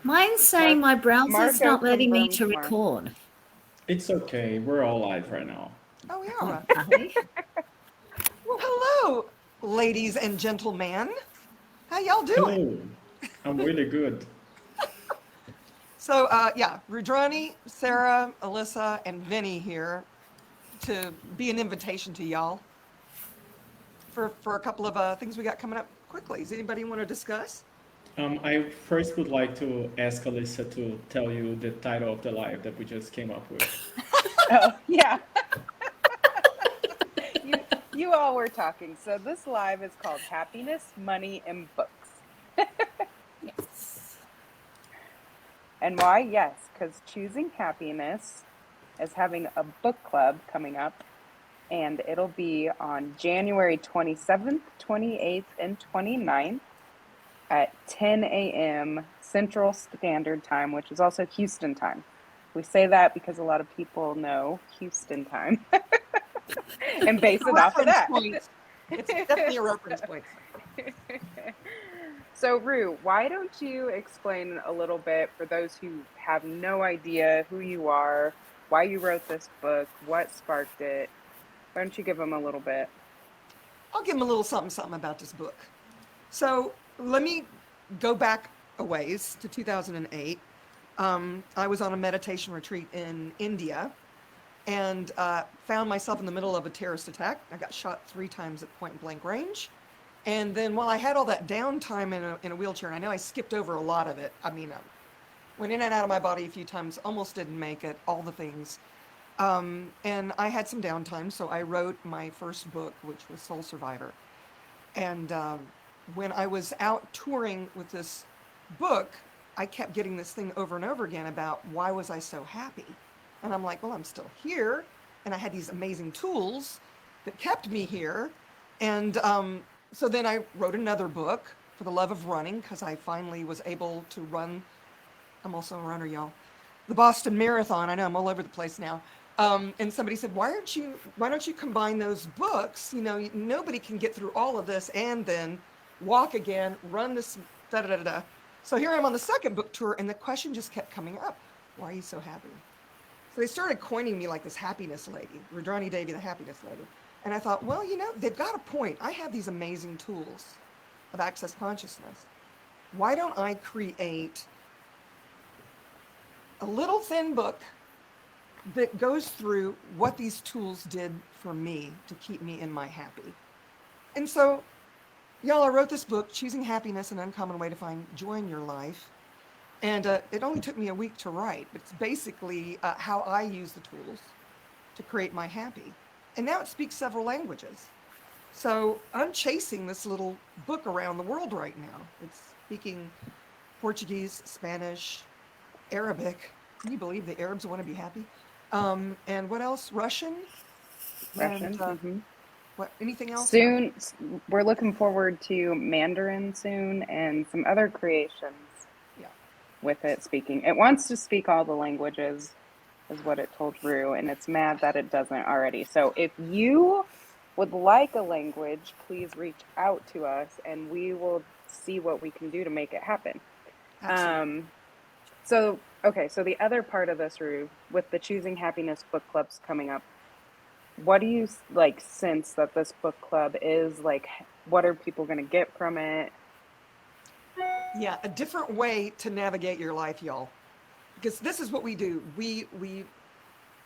Mine's saying Mark, my browser's Marco not letting me confirms to Mark. record. It's okay. We're all live right now. Oh, we Oh, are. are we? Well, hello, ladies and gentlemen. How y'all doing? Hello. I'm really good. So, yeah, Rüdrani, Sarah, Alyssa, and Vinny here to be an invitation to y'all for a couple of things we got coming up quickly. Does anybody want to discuss? I first would like to ask Alyssa to tell you the title of the live that we just came up with. Oh, yeah. You all were talking. So this live is called Happiness, Money, and Books. Yes. And why? Yes, because choosing happiness is having a book club coming up, and it'll be on January 27th, 28th, and 29th at 10 a.m. Central Standard Time, which is also Houston time. We say that because a lot of people know Houston time and It's base a it off of reference that. point. It's definitely a reference point. So, Rue, why don't you explain a little bit for those who have no idea who you are, why you wrote this book, what sparked it? Why don't you give them a little bit? I'll give them a little something, something about this book. So, let me go back a ways to 2008. I was on a meditation retreat in India and found myself in the middle of a terrorist attack. I got shot 3 times at point blank range. And then while I had all that downtime in a wheelchair, and I know I skipped over a lot of it. I mean, went in and out of my body a few times, almost didn't make it, all the things. And I had some downtime, so I wrote my first book, which was Soul Survivor. And when I was out touring with this book, I kept getting this thing over and over again about why was I so happy? And I'm like, well, I'm still here. And I had these amazing tools that kept me here. And so then I wrote another book for the love of running because I finally was able to run. I'm also a runner, y'all. The Boston Marathon. I know I'm all over the place now. And somebody said, why don't you combine those books? You know, nobody can get through all of this and then walk again, run this, da da da da. So here I'm on the second book tour, and the question just kept coming up. Why are you so happy? So they started coining me like this happiness lady, Rüdrani Devi, the happiness lady. And I thought, well, they've got a point. I have these amazing tools of access consciousness. Why don't I create a little thin book that goes through what these tools did for me to keep me in my happy? And so, y'all, I wrote this book, Choosing Happiness, An Uncommon Way to Find Joy in Your Life. And it only took me a week to write, but it's basically how I use the tools to create my happy. And now it speaks several languages. So I'm chasing this little book around the world right now. It's speaking Portuguese, Spanish, Arabic. Can you believe the Arabs want to be happy? And what else? Russian and Russian. what? Anything else? Yeah. Soon, we're looking forward to Mandarin soon and some other creations Yeah. with it speaking. It wants to speak all the languages, is what it told Rue, and it's mad that it doesn't already. So if you would like a language, please reach out to us and we will see what we can do to make it happen. Absolutely. So, okay, so the other part of this, Rue, with the Choosing Happiness book clubs coming up, what do you like sense that this book club is like? What are people going to get from it? Yeah, a different way to navigate your life, y'all. Because this is what we do. We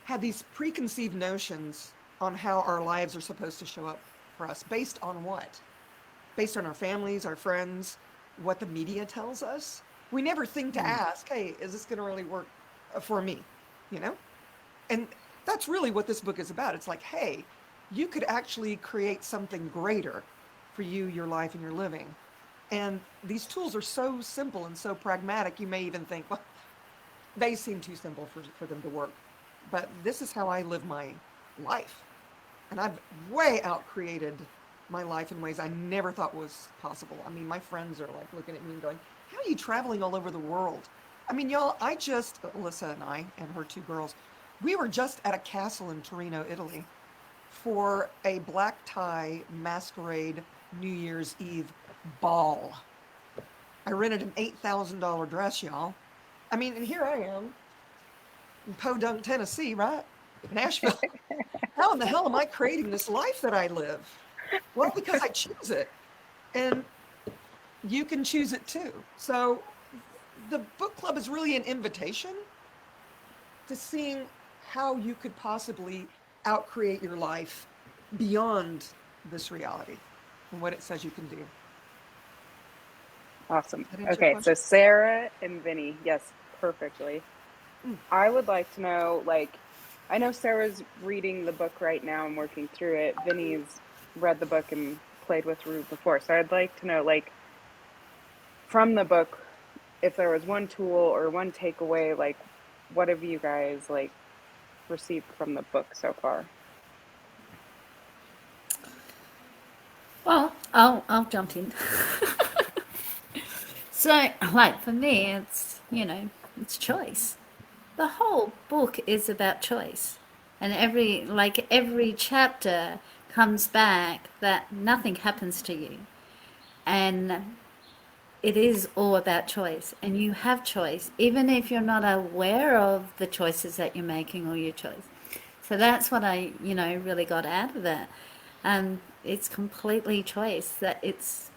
have these preconceived notions on how our lives are supposed to show up for us based on what? Based on our families, our friends, what the media tells us. We never think to Mm. ask, hey, is this going to really work for me? You know? And that's really what this book is about. It's like, hey, you could actually create something greater for you, your life, and your living. And these tools are so simple and so pragmatic, you may even think, well, they seem too simple for them to work. But this is how I live my life. And I've way out created my life in ways I never thought was possible. I mean, my friends are like looking at me and going, how are you traveling all over the world? I mean, y'all, Alyssa and I and her 2 girls, we were just at a castle in Torino, Italy for a black tie masquerade New Year's Eve ball. I rented an $8,000 dress, y'all. I mean, and here I am in Podunk, Tennessee, right? Nashville. How in the hell am I creating this life that I live? Well, because I choose it. And you can choose it too. So the book club is really an invitation to seeing how you could possibly outcreate your life beyond this reality and what it says you can do. Awesome. That answer your Okay, so question? Sarah and Vinny, yes, perfectly. Mm. I would like to know, like, I know Sarah's reading the book right now and working through it. Vinny's read the book and played with Rue before. So I'd like to know, like, from the book, if there was one tool or one takeaway, like, what have you guys, like, received from the book so far? Well, I'll jump in. So, like for me, it's it's choice. The whole book is about choice, and every chapter comes back that nothing happens to you, and it is all about choice, and you have choice even if you're not aware of the choices that you're making or your choice. So that's what I really got out of it. It's completely choice, that it's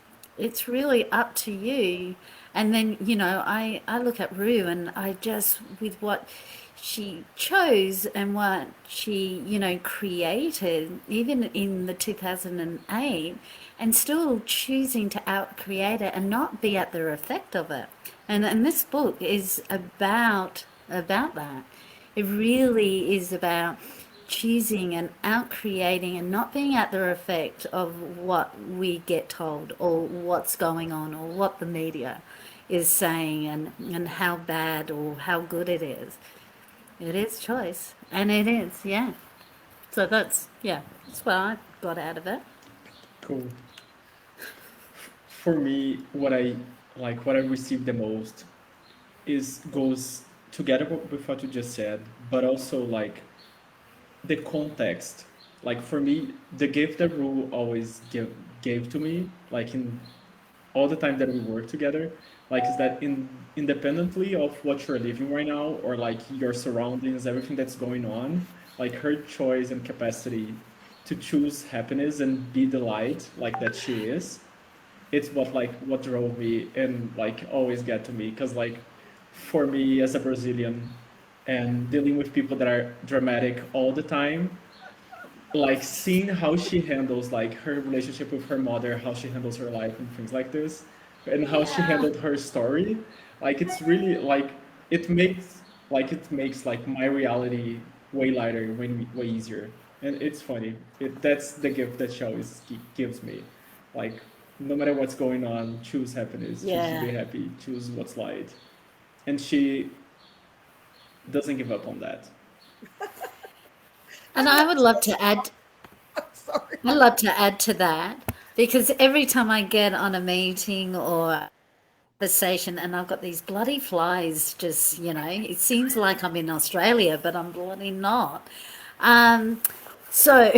really up to you. And then I look at Rue, and I just, with what she chose and what she created even in the 2008, and still choosing to outcreate it and not be at the effect of it. And this book is about that. It really is about choosing and outcreating and not being at the effect of what we get told or what's going on or what the media is saying, and how bad or how good it is. It is choice, and it is, yeah. So that's what I got out of it. Cool. For me, what I received the most is goes together with what you just said, but also like the context. Like for me, the gift that Rue always gave to me, like in all the time that we work together, like is that independently of what you're living right now or like your surroundings, everything that's going on, like her choice and capacity to choose happiness and be the light like that she is, it's what drove me and like always get to me, because like for me as a Brazilian and dealing with people that are dramatic all the time, like seeing how she handles like her relationship with her mother, how she handles her life and things like this, and how she Yeah. handled her story, like it's really like it makes like my reality way lighter, way easier, and it's funny. That's the gift that she always gives me, like no matter what's going on, choose happiness, choose to Yeah. be happy, choose what's light, and she doesn't give up on that. And I would love to add Sorry. I'd love to add to that, because every time I get on a meeting or conversation and I've got these bloody flies, just it seems like I'm in Australia, but I'm bloody not. Um, so,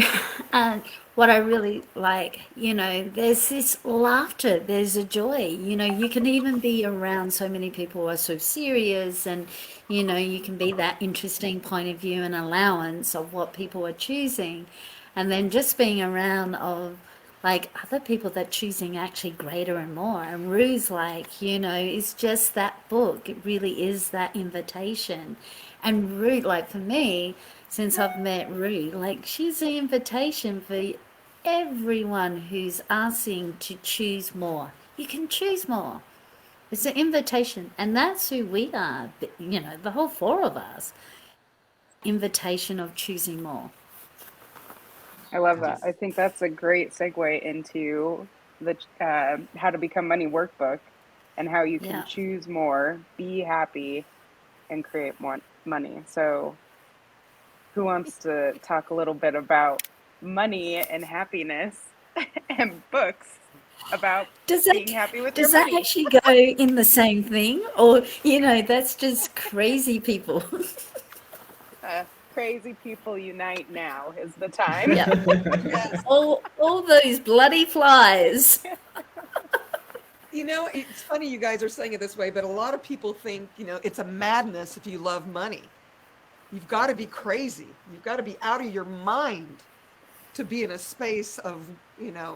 and what I really like, there's this laughter, there's a joy. You can even be around so many people who are so serious, and you can be that interesting point of view and allowance of what people are choosing, and then just being around of like other people that choosing actually greater and more. And Rue's like, it's just that book. It really is that invitation. And Rue, like for me, since I've met Rue, like she's an invitation for everyone who's asking to choose more. You can choose more. It's an invitation. And that's who we are, the whole four of us. Invitation of choosing more. I love that. Yes. I think that's a great segue into the How to Become Money workbook and how you can Yeah. choose more, be happy, and create more money. So, who wants to talk a little bit about money and happiness and books about Does being that happy with your does that money? actually go in the same thing, or that's just crazy people? Crazy people unite now is the time. Yeah, Yes. all those bloody flies. It's funny you guys are saying it this way, but a lot of people think, it's a madness if you love money. You've got to be crazy. You've got to be out of your mind to be in a space of,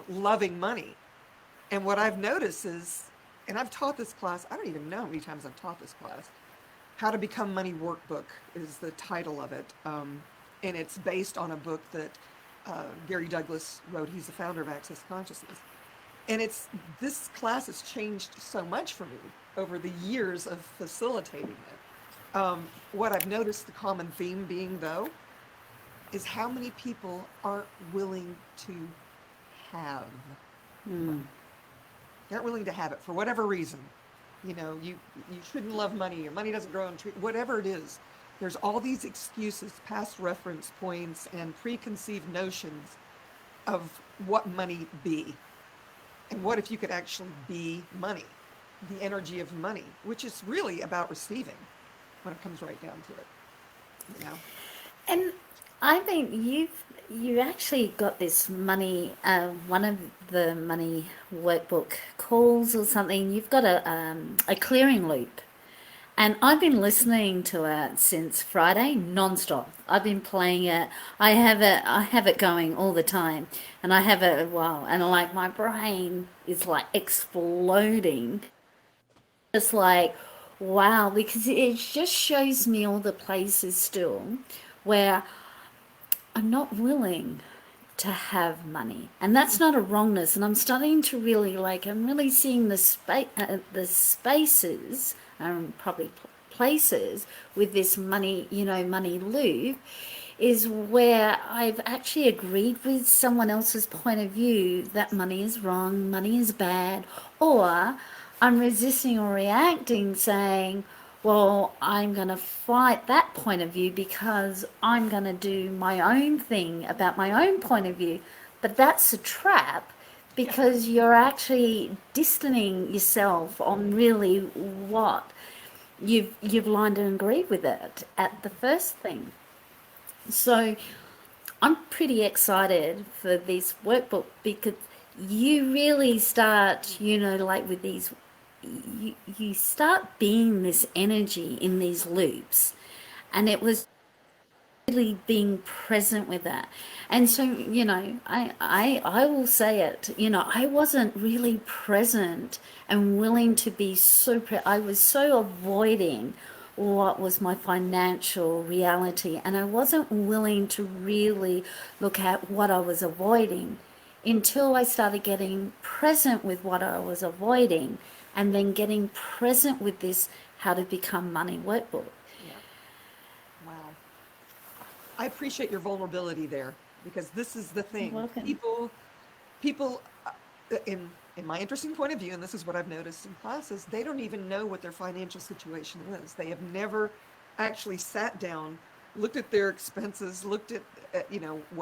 loving money. And what I've noticed is, and I've taught this class, I don't even know how many times I've taught this class. How to Become Money Workbook is the title of it. And it's based on a book that Gary Douglas wrote. He's the founder of Access Consciousness. And this class has changed so much for me over the years of facilitating it. What I've noticed the common theme being, though, is how many people aren't willing to have. They aren't willing to have it for whatever reason. You shouldn't love money, or money doesn't grow on trees, whatever it is. There's all these excuses, past reference points, and preconceived notions of what money be. And what if you could actually be money, the energy of money, which is really about receiving when it comes right down to it. And I think you actually got this money, one of the money workbook calls or something. You've got a clearing loop, and I've been listening to it since Friday nonstop. I've been playing it. I have it going all the time, and I have it and like my brain is like exploding. Just like wow, because it just shows me all the places still where I'm not willing to have money, and that's not a wrongness. And I'm starting to really I'm really seeing the spaces, probably places with this money, money loop, is where I've actually agreed with someone else's point of view that money is wrong, money is bad, or I'm resisting or reacting saying, well, I'm going to fight that point of view because I'm going to do my own thing about my own point of view. But that's a trap because you're actually distancing yourself on really what you've lined and agreed with it at the first thing. So I'm pretty excited for this workbook because you really start, with these, you start being this energy in these loops. And it was really being present with that. And so, I will say it, I wasn't really present and willing to be I was so avoiding what was my financial reality, and I wasn't willing to really look at what I was avoiding until I started getting present with what I was avoiding, and then getting present with this How to Become Money workbook. Yeah. Wow. I appreciate your vulnerability there, because this is the thing. Welcome. People, in my interesting point of view, and this is what I've noticed in classes, they don't even know what their financial situation is. They have never actually sat down, looked at their expenses, looked at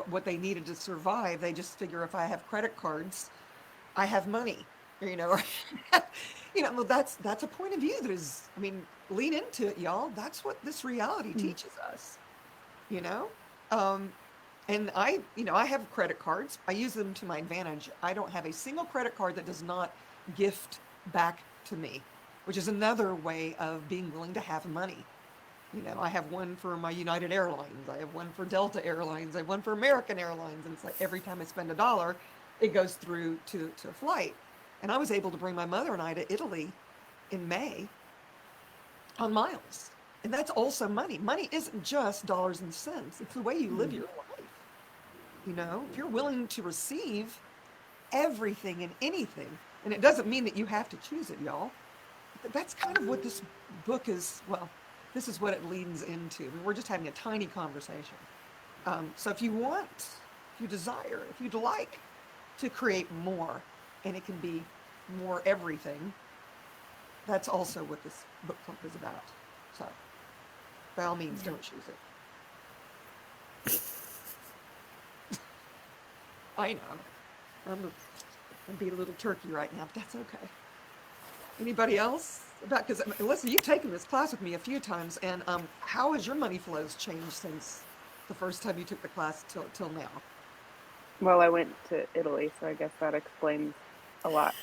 what they needed to survive. They just figure, if I have credit cards, I have money. Well, that's a point of view that is, lean into it, y'all. That's what this reality teaches us. And I have credit cards. I use them to my advantage. I don't have a single credit card that does not gift back to me, which is another way of being willing to have money. I have one for my United Airlines. I have one for Delta Airlines. I have one for American Airlines. And it's like every time I spend $1, it goes through to a flight. And I was able to bring my mother and I to Italy in May on miles. And that's also money. Money isn't just dollars and cents. It's the way you live your life. If you're willing to receive everything and anything, and it doesn't mean that you have to choose it, y'all. But that's kind of what this book is. Well, this is what it leans into. We're just having a tiny conversation. So if you want, if you desire, if you'd like to create more, and it can be more everything, that's also what this book club is about. So by all means, don't choose it. I know. I'm being a little turkey right now, but that's okay. Anybody else? Because listen, you've taken this class with me a few times, and how has your money flows changed since the first time you took the class till now? Well, I went to Italy, so I guess that explains a lot.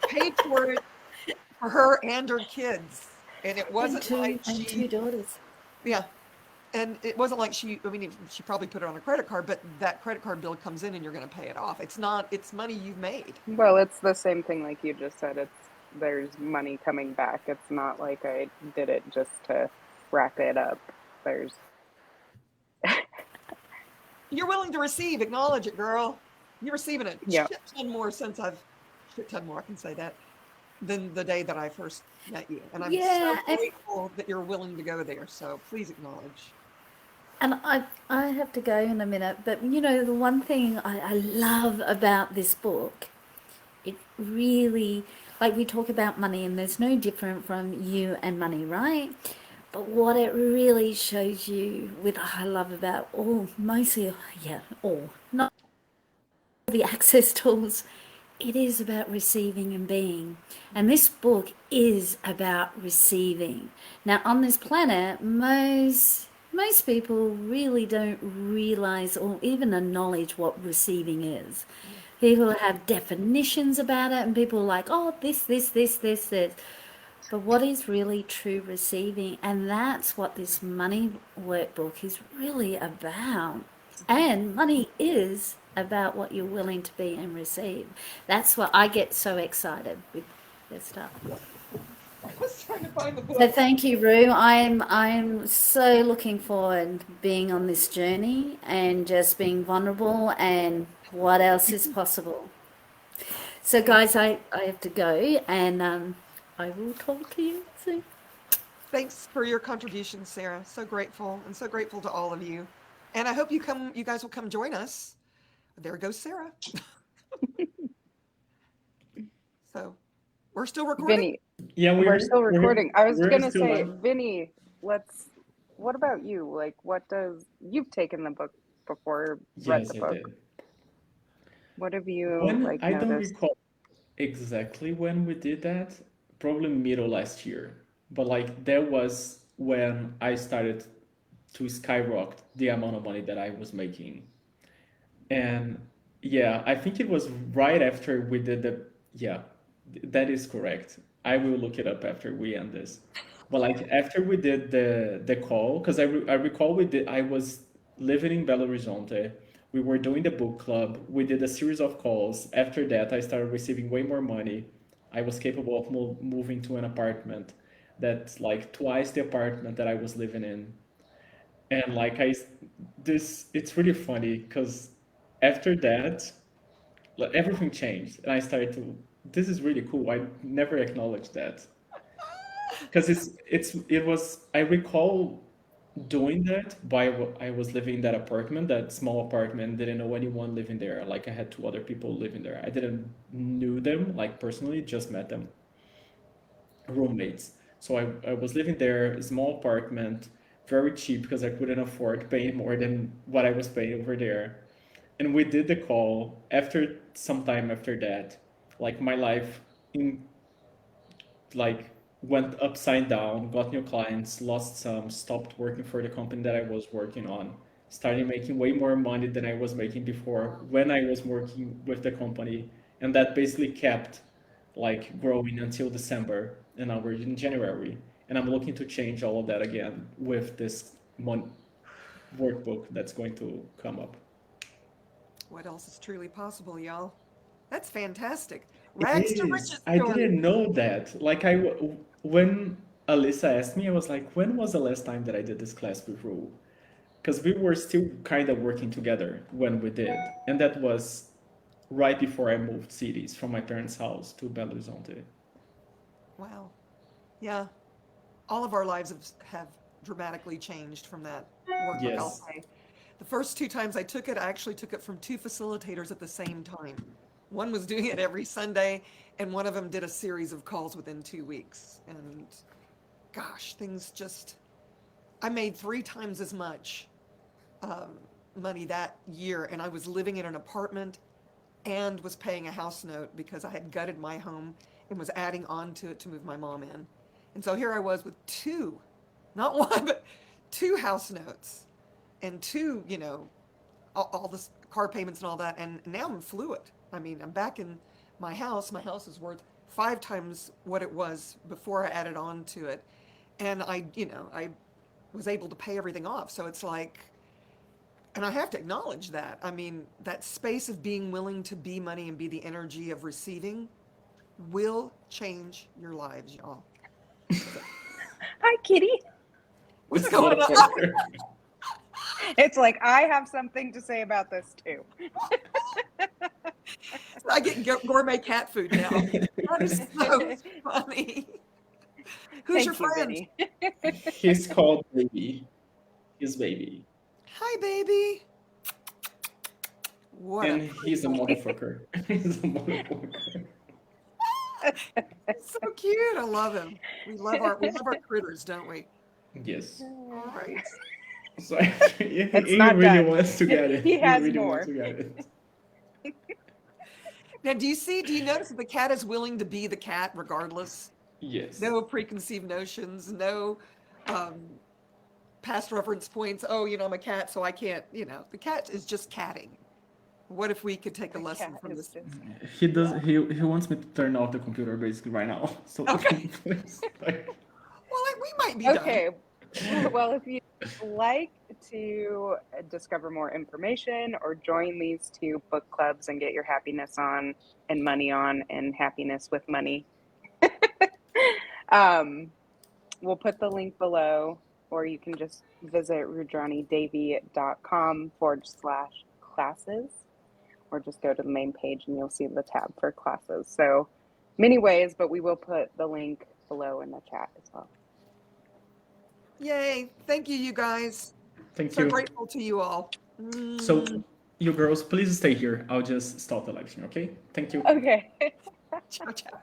paid for it for her and her kids. And it wasn't like and two daughters. yeah. And it wasn't like I mean, she probably put it on a credit card, but that credit card bill comes in and you're going to pay it off. It's not, it's money you've made. Well, it's the same thing like you just said. There's money coming back. It's not like I did it just to rack it up. There's You're willing to receive, acknowledge it, girl. You're receiving a yeah. shit ton more shit ton more, I can say that, than the day that I first met you. And I'm so grateful that you're willing to go there. So please acknowledge. And I have to go in a minute, but you know, the one thing I love about this book, it really, like we talk about money, and there's no different from you and money, right? But what it really shows you, with I love about mostly, not the access tools, it is about receiving and being. And this book is about receiving. Now, on this planet, most people really don't realize or even acknowledge what receiving is. People have definitions about it, and people are like, oh, this. But what is really true receiving? And that's what this money workbook is really about. And money is about what you're willing to be and receive. That's what I get so excited with this stuff. I was trying to find the book. So thank you, Rue. I'm so looking forward to being on this journey and just being vulnerable and what else is possible. So guys, I have to go, and I will talk to you soon. Thanks for your contribution, Sarah. So grateful, and so grateful to all of you. And I hope you guys will come join us. There goes Sarah. So we're still recording. Vinny, Yeah, we're still recording. I was gonna still say, live. Vinny, what about you? Like, you've taken the book before, read Yes, the I book. did. What have you When I don't noticed? recall exactly when we did that, probably middle last year. But like that was when I started to skyrocket the amount of money that I was making. And yeah, I think it was right after we did yeah, that is correct. I will look it up after we end this. But like after we did the call, because I recall I was living in Belo Horizonte. We were doing the book club. We did a series of calls. After that, I started receiving way more money. I was capable of moving to an apartment that's like twice the apartment that I was living in. And like it's really funny because after that, like, everything changed, and I started to. This is really cool. I never acknowledged that because it was. I recall doing that I was living in that apartment, that small apartment. Didn't know anyone living there. Like I had two other people living there. I didn't knew them like personally, just met them, roommates. So I was living there, a small apartment, very cheap because I couldn't afford paying more than what I was paying over there. And we did the call. After some time after that, like my life in like went upside down, got new clients, lost some, stopped working for the company that I was working on, started making way more money than I was making before when I was working with the company. And that basically kept like growing until December, and now we're in January. And I'm looking to change all of that again with this workbook that's going to come up. What else is truly possible, y'all? That's fantastic. It Rags to is. riches I story. didn't know that. Like when Alyssa asked me, I was like, when was the last time that I did this class with Rue? Because we were still kind of working together when we did, and that was right before I moved cities from my parents' house to Belo Horizonte. Wow. Yeah. All of our lives have dramatically changed from that workbook, I'll Yes. say. The first two times I took it, I actually took it from two facilitators at the same time. One was doing it every Sunday, and one of them did a series of calls within 2 weeks. And gosh, I made 3 times as much money that year, and I was living in an apartment and was paying a house note because I had gutted my home and was adding on to it to move my mom in. And so here I was with two, not one, but two house notes and two, all the car payments and all that. And now I'm fluid. I mean, I'm back in my house. My house is worth 5 times what it was before I added on to it. And I was able to pay everything off. So it's like, and I have to acknowledge that. I mean, that space of being willing to be money and be the energy of receiving will change your lives, y'all. Hi, kitty. What's This going on? motherfucker. It's like I have something to say about this too. I get gourmet cat food now. That is so funny. Who's your Thank you, friend? Vinny. He's called Baby. His baby. Hi, baby. What And a he's a motherfucker. He's a motherfucker. so cute. I love him. We love our critters, don't we? Yes. All right. So he It's he not really done. wants to get it. He has really more. wants to get it. Now, do you notice that the cat is willing to be the cat regardless? Yes. No preconceived notions, no past reference points. Oh, I'm a cat, so I can't, the cat is just catting. What if we could take a The lesson cat from is this? just- He does. He wants me to turn off the computer basically right now. So Okay. please, like, Well, we might be done. Okay. Well, if you'd like to discover more information or join these 2 book clubs and get your happiness on and money on and happiness with money, we'll put the link below, or you can just visit rudranidevi.com/classes, or just go to the main page and you'll see the tab for classes. So many ways, but we will put the link below in the chat as well. Yay. Thank you, you guys. thank So you. grateful to you all. So, you girls, please stay here. I'll just stop the live stream, okay? Thank you. Okay. Ciao, ciao.